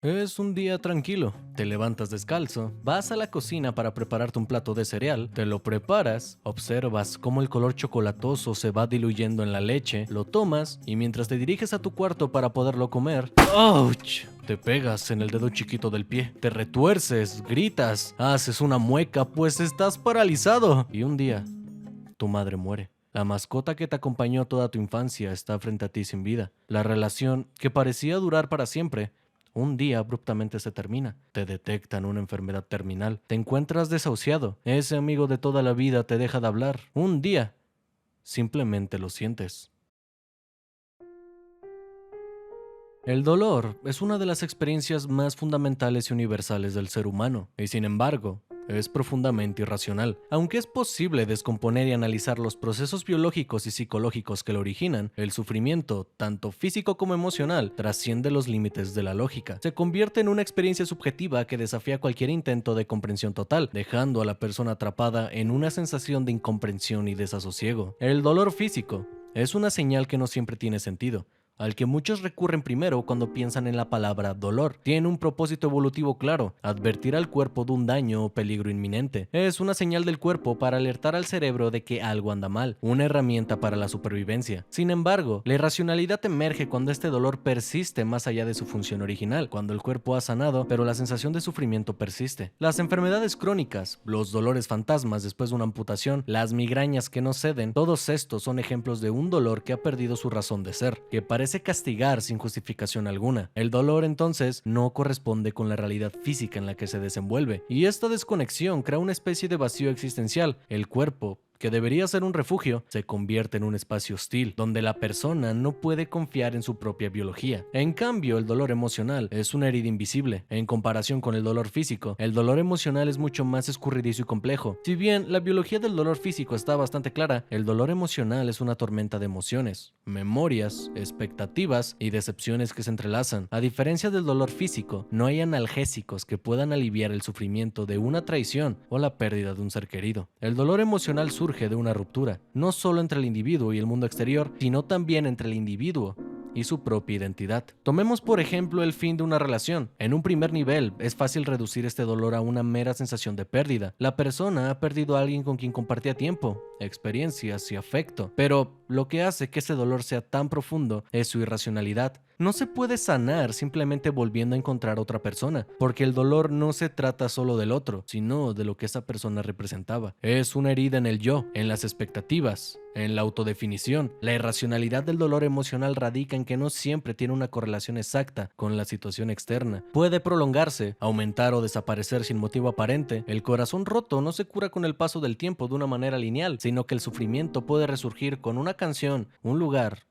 Es un día tranquilo. Te levantas descalzo, vas a la cocina para prepararte un plato de cereal, te lo preparas, observas cómo el color chocolatoso se va diluyendo en la leche, lo tomas y mientras te diriges a tu cuarto para poderlo comer, ¡ouch! Te pegas en el dedo chiquito del pie, te retuerces, gritas, haces una mueca pues estás paralizado. Y un día, tu madre muere. La mascota que te acompañó toda tu infancia está frente a ti sin vida. La relación, que parecía durar para siempre, un día abruptamente se termina. Te detectan una enfermedad terminal. Te encuentras desahuciado. Ese amigo de toda la vida te deja de hablar. Un día, simplemente lo sientes. El dolor es una de las experiencias más fundamentales y universales del ser humano, y sin embargo, es profundamente irracional. Aunque es posible descomponer y analizar los procesos biológicos y psicológicos que lo originan, el sufrimiento, tanto físico como emocional, trasciende los límites de la lógica. Se convierte en una experiencia subjetiva que desafía cualquier intento de comprensión total, dejando a la persona atrapada en una sensación de incomprensión y desasosiego. El dolor físico es una señal que no siempre tiene sentido, al que muchos recurren primero cuando piensan en la palabra dolor. Tiene un propósito evolutivo claro: advertir al cuerpo de un daño o peligro inminente. Es una señal del cuerpo para alertar al cerebro de que algo anda mal, una herramienta para la supervivencia. Sin embargo, la irracionalidad emerge cuando este dolor persiste más allá de su función original, cuando el cuerpo ha sanado, pero la sensación de sufrimiento persiste. Las enfermedades crónicas, los dolores fantasmas después de una amputación, las migrañas que no ceden, todos estos son ejemplos de un dolor que ha perdido su razón de ser, que parece castigar sin justificación alguna. El dolor entonces no corresponde con la realidad física en la que se desenvuelve, y esta desconexión crea una especie de vacío existencial. El cuerpo, que debería ser un refugio, se convierte en un espacio hostil, donde la persona no puede confiar en su propia biología. En cambio, el dolor emocional es una herida invisible. En comparación con el dolor físico, el dolor emocional es mucho más escurridizo y complejo. Si bien la biología del dolor físico está bastante clara, el dolor emocional es una tormenta de emociones, memorias, expectativas y decepciones que se entrelazan. A diferencia del dolor físico, no hay analgésicos que puedan aliviar el sufrimiento de una traición o la pérdida de un ser querido. El dolor emocional surge de una ruptura, no solo entre el individuo y el mundo exterior, sino también entre el individuo y su propia identidad. Tomemos por ejemplo el fin de una relación. En un primer nivel, es fácil reducir este dolor a una mera sensación de pérdida. La persona ha perdido a alguien con quien compartía tiempo, experiencias y afecto, pero lo que hace que ese dolor sea tan profundo es su irracionalidad. No se puede sanar simplemente volviendo a encontrar a otra persona, porque el dolor no se trata solo del otro, sino de lo que esa persona representaba. Es una herida en el yo, en las expectativas, en la autodefinición. La irracionalidad del dolor emocional radica en que no siempre tiene una correlación exacta con la situación externa. Puede prolongarse, aumentar o desaparecer sin motivo aparente. El corazón roto no se cura con el paso del tiempo de una manera lineal, sino que el sufrimiento puede resurgir con una canción, un lugar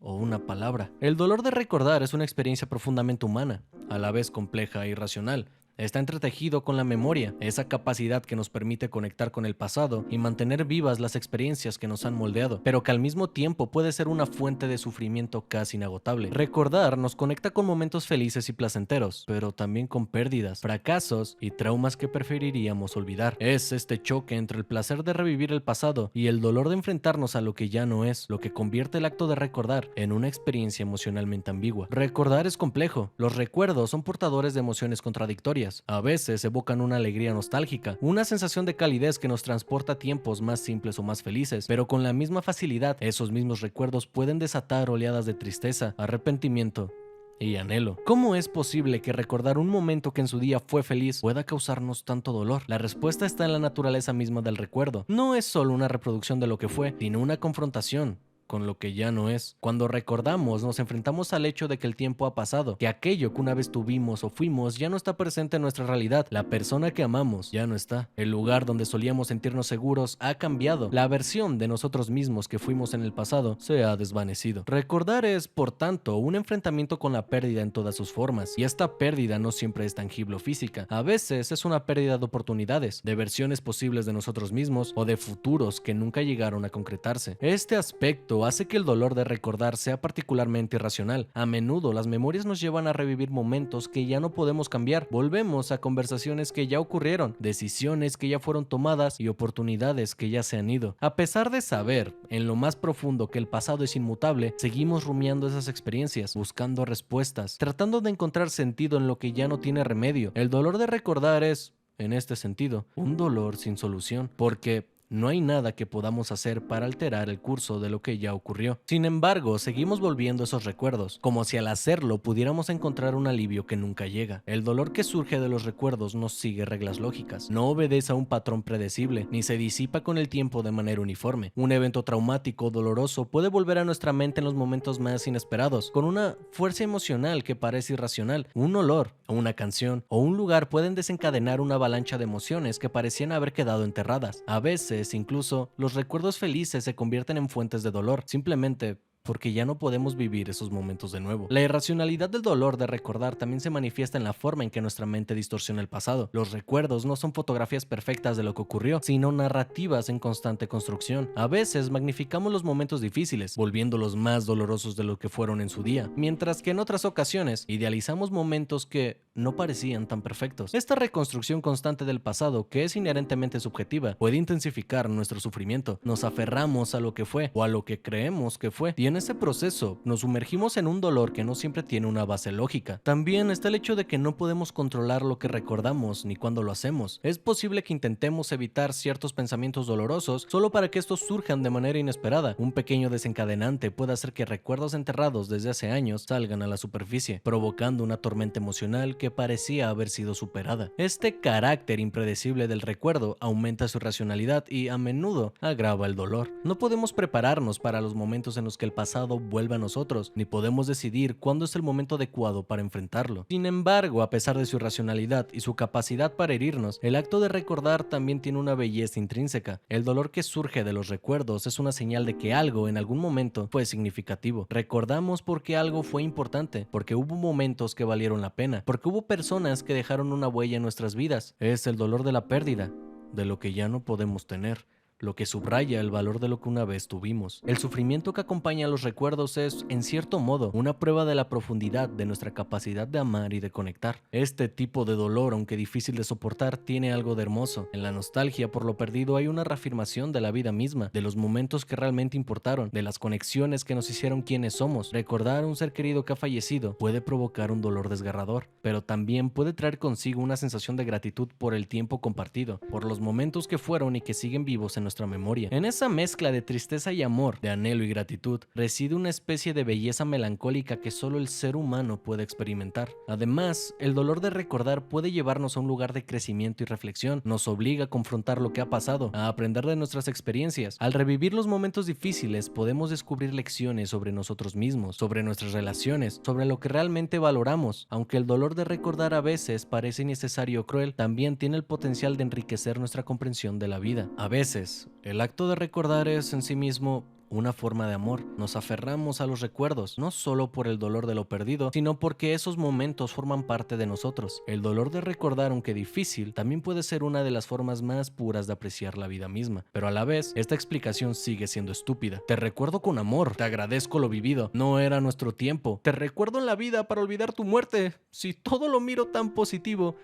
o una palabra. El dolor de recordar es una experiencia profundamente humana, a la vez compleja e irracional. Está entretejido con la memoria, esa capacidad que nos permite conectar con el pasado y mantener vivas las experiencias que nos han moldeado, pero que al mismo tiempo puede ser una fuente de sufrimiento casi inagotable. Recordar nos conecta con momentos felices y placenteros, pero también con pérdidas, fracasos y traumas que preferiríamos olvidar. Es este choque entre el placer de revivir el pasado y el dolor de enfrentarnos a lo que ya no es, lo que convierte el acto de recordar en una experiencia emocionalmente ambigua. Recordar es complejo. Los recuerdos son portadores de emociones contradictorias. A veces evocan una alegría nostálgica, una sensación de calidez que nos transporta a tiempos más simples o más felices, pero con la misma facilidad, esos mismos recuerdos pueden desatar oleadas de tristeza, arrepentimiento y anhelo. ¿Cómo es posible que recordar un momento que en su día fue feliz pueda causarnos tanto dolor? La respuesta está en la naturaleza misma del recuerdo. No es solo una reproducción de lo que fue, sino una confrontación con lo que ya no es. Cuando recordamos, nos enfrentamos al hecho de que el tiempo ha pasado, que aquello que una vez tuvimos o fuimos ya no está presente en nuestra realidad. La persona que amamos ya no está. El lugar donde solíamos sentirnos seguros ha cambiado. La versión de nosotros mismos que fuimos en el pasado se ha desvanecido. Recordar es, por tanto, un enfrentamiento con la pérdida en todas sus formas, y esta pérdida no siempre es tangible o física. A veces es una pérdida de oportunidades, de versiones posibles de nosotros mismos o de futuros que nunca llegaron a concretarse. Este aspecto Esto hace que el dolor de recordar sea particularmente irracional. A menudo las memorias nos llevan a revivir momentos que ya no podemos cambiar. Volvemos a conversaciones que ya ocurrieron, decisiones que ya fueron tomadas y oportunidades que ya se han ido. A pesar de saber en lo más profundo que el pasado es inmutable, seguimos rumiando esas experiencias, buscando respuestas, tratando de encontrar sentido en lo que ya no tiene remedio. El dolor de recordar es, en este sentido, un dolor sin solución, porque no hay nada que podamos hacer para alterar el curso de lo que ya ocurrió. Sin embargo, seguimos volviendo a esos recuerdos, como si al hacerlo pudiéramos encontrar un alivio que nunca llega. El dolor que surge de los recuerdos no sigue reglas lógicas, no obedece a un patrón predecible, ni se disipa con el tiempo de manera uniforme. Un evento traumático o doloroso puede volver a nuestra mente en los momentos más inesperados, con una fuerza emocional que parece irracional. Un olor, o una canción, o un lugar pueden desencadenar una avalancha de emociones que parecían haber quedado enterradas. A veces, incluso, los recuerdos felices se convierten en fuentes de dolor, simplemente porque ya no podemos vivir esos momentos de nuevo. La irracionalidad del dolor de recordar también se manifiesta en la forma en que nuestra mente distorsiona el pasado. Los recuerdos no son fotografías perfectas de lo que ocurrió, sino narrativas en constante construcción. A veces magnificamos los momentos difíciles, volviéndolos más dolorosos de lo que fueron en su día, mientras que en otras ocasiones idealizamos momentos que no parecían tan perfectos. Esta reconstrucción constante del pasado, que es inherentemente subjetiva, puede intensificar nuestro sufrimiento. Nos aferramos a lo que fue o a lo que creemos que fue, y en ese proceso nos sumergimos en un dolor que no siempre tiene una base lógica. También está el hecho de que no podemos controlar lo que recordamos ni cuándo lo hacemos. Es posible que intentemos evitar ciertos pensamientos dolorosos solo para que estos surjan de manera inesperada. Un pequeño desencadenante puede hacer que recuerdos enterrados desde hace años salgan a la superficie, provocando una tormenta emocional que parecía haber sido superada. Este carácter impredecible del recuerdo aumenta su racionalidad y a menudo agrava el dolor. No podemos prepararnos para los momentos en los que el pasado vuelve a nosotros, ni podemos decidir cuándo es el momento adecuado para enfrentarlo. Sin embargo, a pesar de su irracionalidad y su capacidad para herirnos, el acto de recordar también tiene una belleza intrínseca. El dolor que surge de los recuerdos es una señal de que algo en algún momento fue significativo. Recordamos porque algo fue importante, porque hubo momentos que valieron la pena, porque hubo personas que dejaron una huella en nuestras vidas. Es el dolor de la pérdida, de lo que ya no podemos tener, lo que subraya el valor de lo que una vez tuvimos. El sufrimiento que acompaña a los recuerdos es, en cierto modo, una prueba de la profundidad de nuestra capacidad de amar y de conectar. Este tipo de dolor, aunque difícil de soportar, tiene algo de hermoso. En la nostalgia por lo perdido hay una reafirmación de la vida misma, de los momentos que realmente importaron, de las conexiones que nos hicieron quienes somos. Recordar a un ser querido que ha fallecido puede provocar un dolor desgarrador, pero también puede traer consigo una sensación de gratitud por el tiempo compartido, por los momentos que fueron y que siguen vivos en nuestra memoria. En esa mezcla de tristeza y amor, de anhelo y gratitud, reside una especie de belleza melancólica que solo el ser humano puede experimentar. Además, el dolor de recordar puede llevarnos a un lugar de crecimiento y reflexión. Nos obliga a confrontar lo que ha pasado, a aprender de nuestras experiencias. Al revivir los momentos difíciles, podemos descubrir lecciones sobre nosotros mismos, sobre nuestras relaciones, sobre lo que realmente valoramos. Aunque el dolor de recordar a veces parece innecesario o cruel, también tiene el potencial de enriquecer nuestra comprensión de la vida. A veces, el acto de recordar es en sí mismo una forma de amor. Nos aferramos a los recuerdos, no solo por el dolor de lo perdido, sino porque esos momentos forman parte de nosotros. El dolor de recordar, aunque difícil, también puede ser una de las formas más puras de apreciar la vida misma. Pero a la vez, esta explicación sigue siendo estúpida. Te recuerdo con amor, te agradezco lo vivido, no era nuestro tiempo. Te recuerdo en la vida para olvidar tu muerte. Si todo lo miro tan positivo,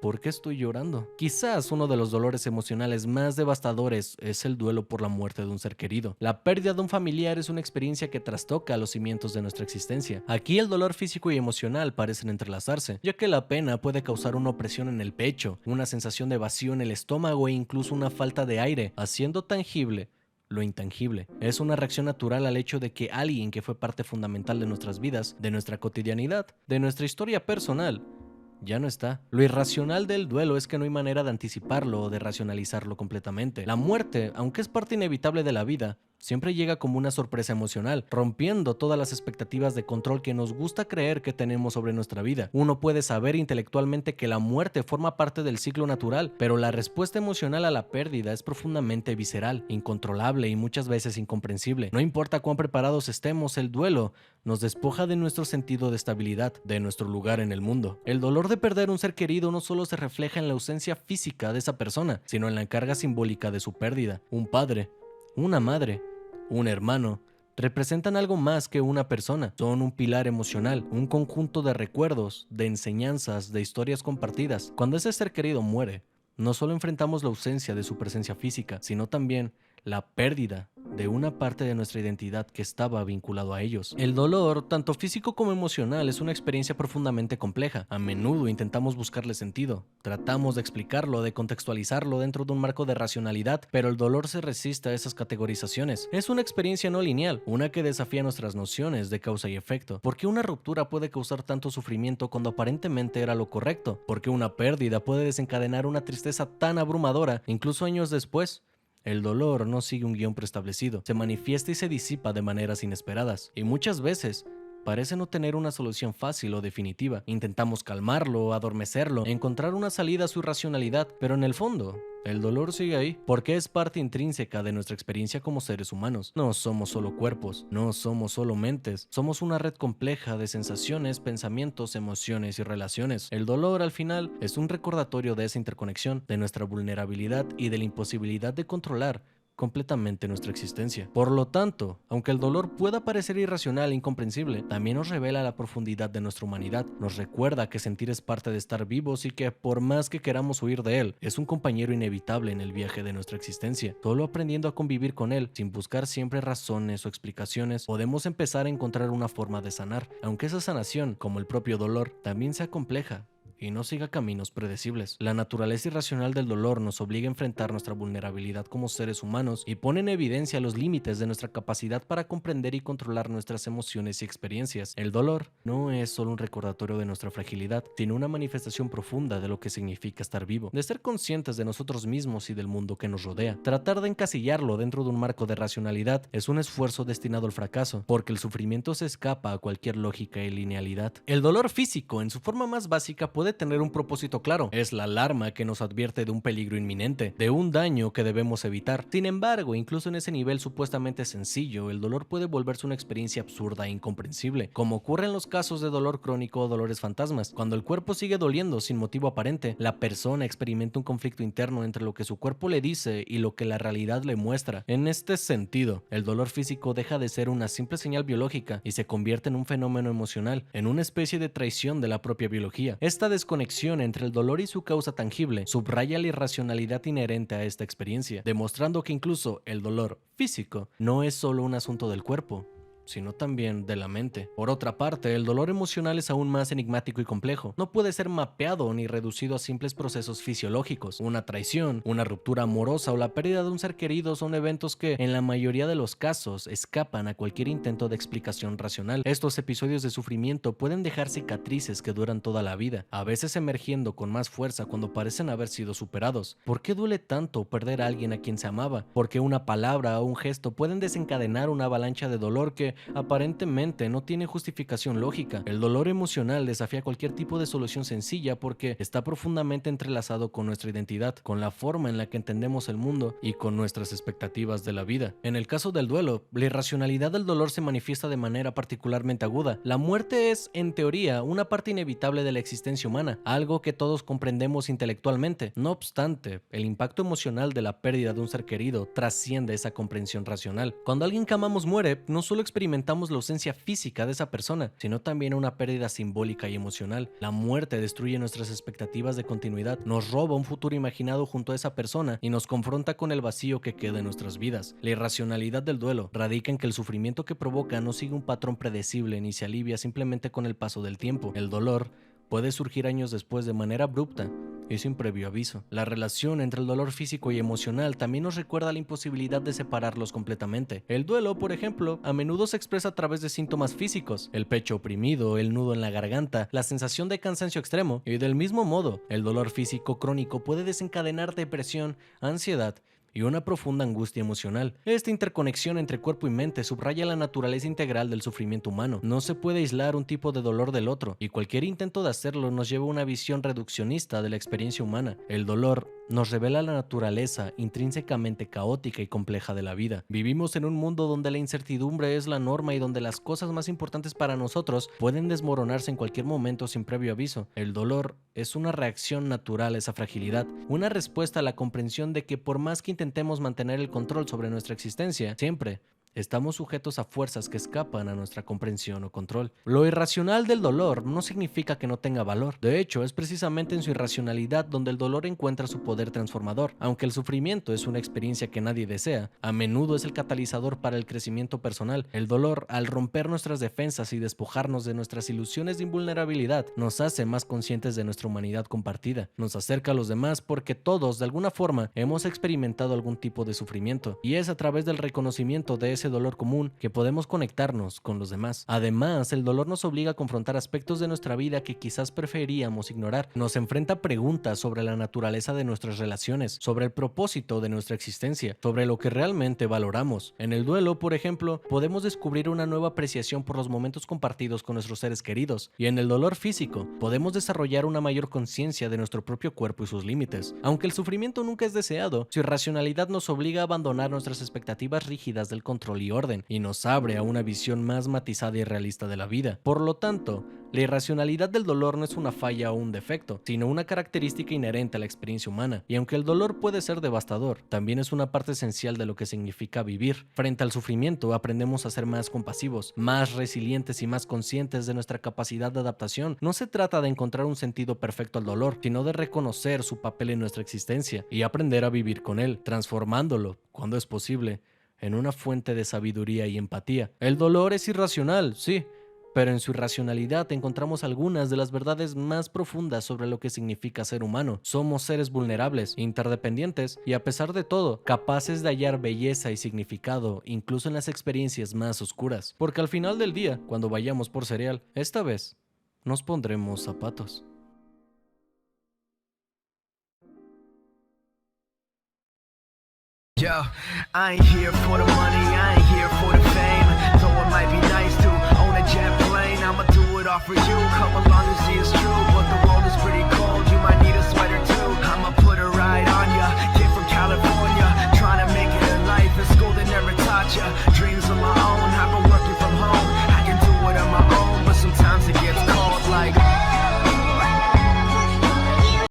¿por qué estoy llorando? Quizás uno de los dolores emocionales más devastadores es el duelo por la muerte de un ser querido. La pérdida de un familiar es una experiencia que trastoca los cimientos de nuestra existencia. Aquí el dolor físico y emocional parecen entrelazarse, ya que la pena puede causar una opresión en el pecho, una sensación de vacío en el estómago e incluso una falta de aire, haciendo tangible lo intangible. Es una reacción natural al hecho de que alguien que fue parte fundamental de nuestras vidas, de nuestra cotidianidad, de nuestra historia personal, ya no está. Lo irracional del duelo es que no hay manera de anticiparlo o de racionalizarlo completamente. La muerte, aunque es parte inevitable de la vida, siempre llega como una sorpresa emocional, rompiendo todas las expectativas de control que nos gusta creer que tenemos sobre nuestra vida. Uno puede saber intelectualmente que la muerte forma parte del ciclo natural, pero la respuesta emocional a la pérdida es profundamente visceral, incontrolable y muchas veces incomprensible. No importa cuán preparados estemos, el duelo nos despoja de nuestro sentido de estabilidad, de nuestro lugar en el mundo. El dolor de perder un ser querido no solo se refleja en la ausencia física de esa persona, sino en la carga simbólica de su pérdida. Un padre, una madre, un hermano, representan algo más que una persona. Son un pilar emocional, un conjunto de recuerdos, de enseñanzas, de historias compartidas. Cuando ese ser querido muere, no solo enfrentamos la ausencia de su presencia física, sino también la pérdida de una parte de nuestra identidad que estaba vinculado a ellos. El dolor, tanto físico como emocional, es una experiencia profundamente compleja. A menudo intentamos buscarle sentido, tratamos de explicarlo, de contextualizarlo dentro de un marco de racionalidad, pero el dolor se resiste a esas categorizaciones. Es una experiencia no lineal, una que desafía nuestras nociones de causa y efecto. ¿Por qué una ruptura puede causar tanto sufrimiento cuando aparentemente era lo correcto? ¿Por qué una pérdida puede desencadenar una tristeza tan abrumadora incluso años después? El dolor no sigue un guión preestablecido, se manifiesta y se disipa de maneras inesperadas, y muchas veces parece no tener una solución fácil o definitiva. Intentamos calmarlo, adormecerlo, encontrar una salida a su irracionalidad, pero en el fondo, el dolor sigue ahí, porque es parte intrínseca de nuestra experiencia como seres humanos. No somos solo cuerpos, no somos solo mentes, somos una red compleja de sensaciones, pensamientos, emociones y relaciones. El dolor, al final, es un recordatorio de esa interconexión, de nuestra vulnerabilidad y de la imposibilidad de controlar completamente nuestra existencia. Por lo tanto, aunque el dolor pueda parecer irracional e incomprensible, también nos revela la profundidad de nuestra humanidad, nos recuerda que sentir es parte de estar vivos y que, por más que queramos huir de él, es un compañero inevitable en el viaje de nuestra existencia. Solo aprendiendo a convivir con él, sin buscar siempre razones o explicaciones, podemos empezar a encontrar una forma de sanar, aunque esa sanación, como el propio dolor, también sea compleja y no siga caminos predecibles. La naturaleza irracional del dolor nos obliga a enfrentar nuestra vulnerabilidad como seres humanos y pone en evidencia los límites de nuestra capacidad para comprender y controlar nuestras emociones y experiencias. El dolor no es solo un recordatorio de nuestra fragilidad, sino una manifestación profunda de lo que significa estar vivo, de ser conscientes de nosotros mismos y del mundo que nos rodea. Tratar de encasillarlo dentro de un marco de racionalidad es un esfuerzo destinado al fracaso, porque el sufrimiento se escapa a cualquier lógica y linealidad. El dolor físico, en su forma más básica, puede tener un propósito claro. Es la alarma que nos advierte de un peligro inminente, de un daño que debemos evitar. Sin embargo, incluso en ese nivel supuestamente sencillo, el dolor puede volverse una experiencia absurda e incomprensible, como ocurre en los casos de dolor crónico o dolores fantasmas. Cuando el cuerpo sigue doliendo sin motivo aparente, la persona experimenta un conflicto interno entre lo que su cuerpo le dice y lo que la realidad le muestra. En este sentido, el dolor físico deja de ser una simple señal biológica y se convierte en un fenómeno emocional, en una especie de traición de la propia biología. Esta desconexión entre el dolor y su causa tangible subraya la irracionalidad inherente a esta experiencia, demostrando que incluso el dolor físico no es solo un asunto del cuerpo, sino también de la mente. Por otra parte, el dolor emocional es aún más enigmático y complejo. No puede ser mapeado ni reducido a simples procesos fisiológicos. Una traición, una ruptura amorosa o la pérdida de un ser querido son eventos que, en la mayoría de los casos, escapan a cualquier intento de explicación racional. Estos episodios de sufrimiento pueden dejar cicatrices que duran toda la vida, a veces emergiendo con más fuerza cuando parecen haber sido superados. ¿Por qué duele tanto perder a alguien a quien se amaba? Porque una palabra o un gesto pueden desencadenar una avalancha de dolor que aparentemente no tiene justificación lógica. El dolor emocional desafía cualquier tipo de solución sencilla porque está profundamente entrelazado con nuestra identidad, con la forma en la que entendemos el mundo y con nuestras expectativas de la vida. En el caso del duelo, la irracionalidad del dolor se manifiesta de manera particularmente aguda. La muerte es, en teoría, una parte inevitable de la existencia humana, algo que todos comprendemos intelectualmente. No obstante, el impacto emocional de la pérdida de un ser querido trasciende esa comprensión racional. Cuando alguien que amamos muere, no solo experimentamos la ausencia física de esa persona, sino también una pérdida simbólica y emocional. La muerte destruye nuestras expectativas de continuidad, nos roba un futuro imaginado junto a esa persona y nos confronta con el vacío que queda en nuestras vidas. La irracionalidad del duelo radica en que el sufrimiento que provoca no sigue un patrón predecible ni se alivia simplemente con el paso del tiempo. El dolor puede surgir años después de manera abrupta y sin previo aviso. La relación entre el dolor físico y emocional también nos recuerda la imposibilidad de separarlos completamente. El duelo, por ejemplo, a menudo se expresa a través de síntomas físicos: el pecho oprimido, el nudo en la garganta, la sensación de cansancio extremo, y del mismo modo, el dolor físico crónico puede desencadenar depresión, ansiedad y una profunda angustia emocional. Esta interconexión entre cuerpo y mente subraya la naturaleza integral del sufrimiento humano. No se puede aislar un tipo de dolor del otro, y cualquier intento de hacerlo nos lleva a una visión reduccionista de la experiencia humana. El dolor nos revela la naturaleza intrínsecamente caótica y compleja de la vida. Vivimos en un mundo donde la incertidumbre es la norma y donde las cosas más importantes para nosotros pueden desmoronarse en cualquier momento sin previo aviso. El dolor es una reacción natural a esa fragilidad, una respuesta a la comprensión de que por más que intentemos mantener el control sobre nuestra existencia, siempre Estamos sujetos a fuerzas que escapan a nuestra comprensión o control. Lo irracional del dolor no significa que no tenga valor. De hecho, es precisamente en su irracionalidad donde el dolor encuentra su poder transformador. Aunque el sufrimiento es una experiencia que nadie desea, a menudo es el catalizador para el crecimiento personal. El dolor, al romper nuestras defensas y despojarnos de nuestras ilusiones de invulnerabilidad, nos hace más conscientes de nuestra humanidad compartida. Nos acerca a los demás porque todos, de alguna forma, hemos experimentado algún tipo de sufrimiento, y es a través del reconocimiento de ese dolor común que podemos conectarnos con los demás. Además, el dolor nos obliga a confrontar aspectos de nuestra vida que quizás preferíamos ignorar. Nos enfrenta a preguntas sobre la naturaleza de nuestras relaciones, sobre el propósito de nuestra existencia, sobre lo que realmente valoramos. En el duelo, por ejemplo, podemos descubrir una nueva apreciación por los momentos compartidos con nuestros seres queridos, y en el dolor físico podemos desarrollar una mayor conciencia de nuestro propio cuerpo y sus límites. Aunque el sufrimiento nunca es deseado, su irracionalidad nos obliga a abandonar nuestras expectativas rígidas del control y orden, y nos abre a una visión más matizada y realista de la vida. Por lo tanto, la irracionalidad del dolor no es una falla o un defecto, sino una característica inherente a la experiencia humana. Y aunque el dolor puede ser devastador, también es una parte esencial de lo que significa vivir. Frente al sufrimiento, aprendemos a ser más compasivos, más resilientes y más conscientes de nuestra capacidad de adaptación. No se trata de encontrar un sentido perfecto al dolor, sino de reconocer su papel en nuestra existencia y aprender a vivir con él, transformándolo, cuando es posible, en una fuente de sabiduría y empatía. El dolor es irracional, sí, pero en su irracionalidad encontramos algunas de las verdades más profundas sobre lo que significa ser humano. Somos seres vulnerables, interdependientes y, a pesar de todo, capaces de hallar belleza y significado incluso en las experiencias más oscuras. Porque al final del día, cuando vayamos por cereal, esta vez nos pondremos zapatos. Yo, I ain't here for the money, I ain't here for the fame. Though it might be nice to own a jet plane, I'ma do it all for you. Come along and see it's true.